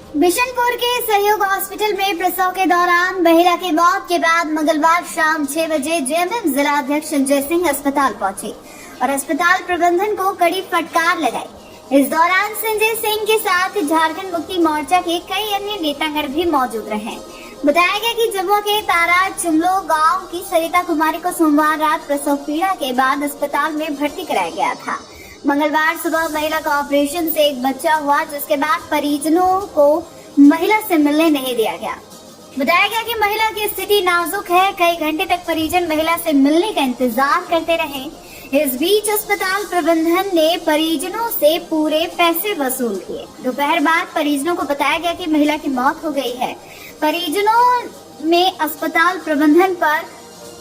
बिशनपुर के सहयोग हॉस्पिटल में प्रसव के दौरान महिला की मौत के बाद मंगलवार शाम 6 बजे जेएमएम जिला अध्यक्ष संजय सिंह अस्पताल पहुंचे और अस्पताल प्रबंधन को कड़ी फटकार लगाई। इस दौरान संजय सिंह के साथ झारखंड मुक्ति मोर्चा के कई अन्य नेतागण भी मौजूद रहे। बताया गया कि जम्मू के तारा चुमलो गांव की सरिता कुमारी को सोमवार रात प्रसव पीड़ा के बाद अस्पताल में भर्ती कराया गया था। मंगलवार सुबह महिला का ऑपरेशन से एक बच्चा हुआ, जिसके बाद परिजनों को महिला से मिलने नहीं दिया गया। बताया गया कि महिला की स्थिति नाजुक है। कई घंटे तक परिजन महिला से मिलने का इंतजार करते रहे। इस बीच अस्पताल प्रबंधन ने परिजनों से पूरे पैसे वसूल किए। दोपहर बाद परिजनों को बताया गया कि महिला की मौत हो गई है। परिजनों में अस्पताल प्रबंधन पर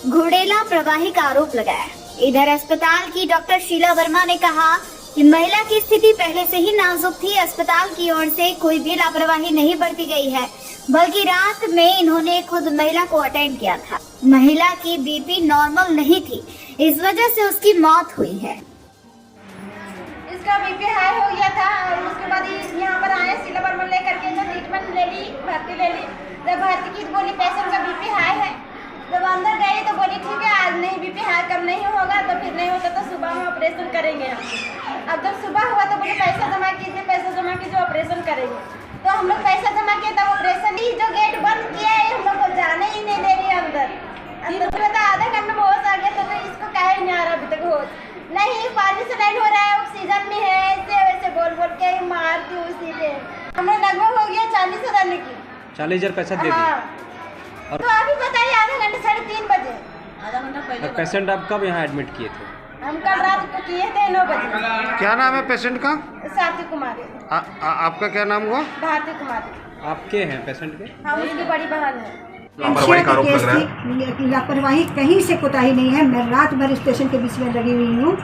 घुड़ेला प्रवाही का आरोप लगाया। इधर अस्पताल की डॉक्टर शीला वर्मा ने कहा कि महिला की स्थिति पहले से ही नाजुक थी। अस्पताल की ओर से कोई भी लापरवाही नहीं बरती गई है, बल्कि रात में इन्होंने खुद महिला को अटेंड किया था। महिला की बीपी नॉर्मल नहीं थी, इस वजह से उसकी मौत हुई है। इसका बीपी हाई हो गया था और उसके बाद यहाँ पर आए शीला वर्मा लेकर के ट्रीटमेंट ले ली, भर्ती ले ली। जब भर्ती की बोली पेशेंट का बीपी हाई है। जब अंदर गई तो बोली ठीक है, आज नहीं बीपी हाई कम नहीं होगा, तो फिर नहीं होता तो सुबह में ऑपरेशन करेंगे हम। अब जब सुबह हुआ तो बोले पैसा जमा कीजिए, ऑपरेशन करेंगे। तो हम लोग पैसा जमा किए, तब ऑपरेशन ही जो गेट बंद किया है, हम लोग को जाने ही नहीं दे रही अंदर में। तो आधा घंटे में होश आ गया, तो इसको काहे नहीं आ रहा अभी तक होश? नहीं, पानी से नहीं हो रहा है, ऑक्सीजन में है, ऐसे वैसे बोल के मार दी उसी पे। हमें लगभग हो गया 40,000 की 40,000 पैसा दे दिया। और तो अभी बताइए, आधा घंटे 3:30 बजे, आधा घंटा पहले। पेशेंट आप कब यहाँ एडमिट किए थे? हम कल रात को किए थे 9 बजे। क्या नाम है पेशेंट का? साथी कुमारी। आपका क्या नाम हुआ? भारती कुमारी। आपके हैं पेशेंट के? हाँ, उसकी बड़ी बहन है। लापरवाही का आरोप लग रहा है। लापरवाही कहीं से कोताही नहीं है। मैं रात भर स्टेशन के बीच में लगी हुई हूँ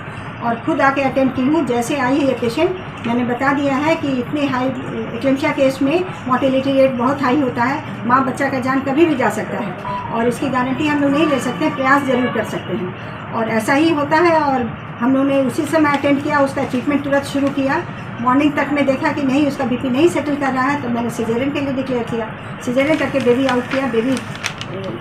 और खुद आके अटेंड की हूँ। जैसे आई है ये पेशेंट, मैंने बता दिया है कि इतने हाई एक्लेम्शिया केस में मोर्टेलिटी रेट बहुत हाई होता है। माँ बच्चा का जान कभी भी जा सकता है और इसकी गारंटी हम लोग नहीं ले सकते, प्रयास जरूर कर सकते हैं और ऐसा ही होता है। और हम लोग ने उसी समय अटेंड किया, उसका ट्रीटमेंट तुरंत शुरू किया। मॉर्निंग तक में देखा कि नहीं, उसका बीपी नहीं सेटल कर रहा है, तो मैंने सिजेरियन के लिए डिक्लेयर किया। सिजेरियन करके बेबी आउट किया। बेबी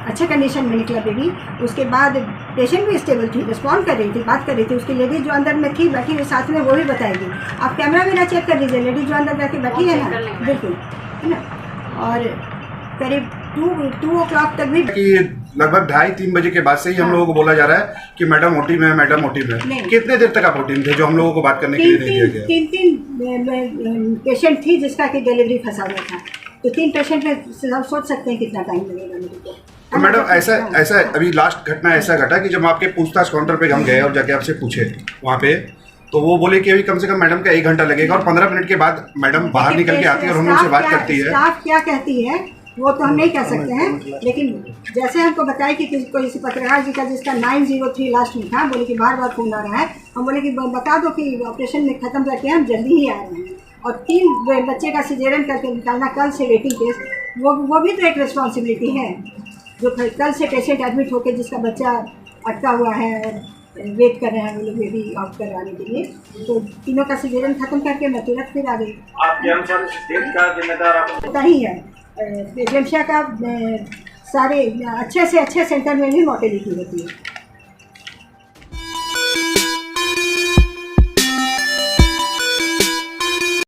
अच्छे कंडीशन में निकला बेबी। उसके बाद पेशेंट भी स्टेबल थी, रिस्पॉन्ड कर रही थी, बात कर रही थी। उसकी लेडी जो अंदर में थी बैठी हुई साथ में, वो भी बताएगी। आप कैमरा भी ना चेक कर लीजिए, लेडी जो अंदर जाके बैठी है ना, बिल्कुल है ना। और करीब 2 o'clock तक भी लगभग 2:30-3 बजे के बाद से ही हम लोगों को बोला जा रहा है कि मैडम ओटी में है, मैडम ओटी में। कितने देर तक आप ओटी में थे जो हम लोगों को बात करने के लिए नहीं दिया गया? 3 पेशेंट थी जिसका कि डिलीवरी फंसा हुआ था। तो 3 पेशेंट में आप सोच सकते हैं कितना टाइम लगेगा मेरे को। तो मैडम ऐसा अभी लास्ट घटना ऐसा घटा कि जब आपके पूछताछ काउंटर पे हम गए और जाके आपसे पूछे वहाँ पे, तो वो बोले कि अभी कम से कम मैडम का 1 घंटा लगेगा और 15 मिनट के बाद मैडम बाहर निकल के आती है और हम उनसे बात करती है। स्टाफ क्या कहती है वो तो हम नहीं कह सकते हैं, लेकिन जैसे हमको बताया कि किसी पत्रकार जी का जिसका 903 लास्ट में था, बोले कि बार फोन आ रहा है। हम बोले कि बता दो कि ऑपरेशन में ख़त्म करके हम जल्दी ही आ रहे हैं। और 3 बच्चे का सिजेरियन करके निकालना कल से वेटिंग केस, वो भी तो एक रिस्पॉन्सिबिलिटी है। जो कल से पेशेंट एडमिट होकर जिसका बच्चा अटका हुआ है और वेट कर रहे हैं वो लोग बेबी आउट करवाने के लिए, तो तीनों का सिजेरियन खत्म करके मैं तुरंत फिर आ गई। आपके अनुसार स्टेट का जिम्मेदार आपको पता ही है, एक्लेम्शिया का सारे अच्छे से अच्छे सेंटर में भी मोर्टेलिटी होती है।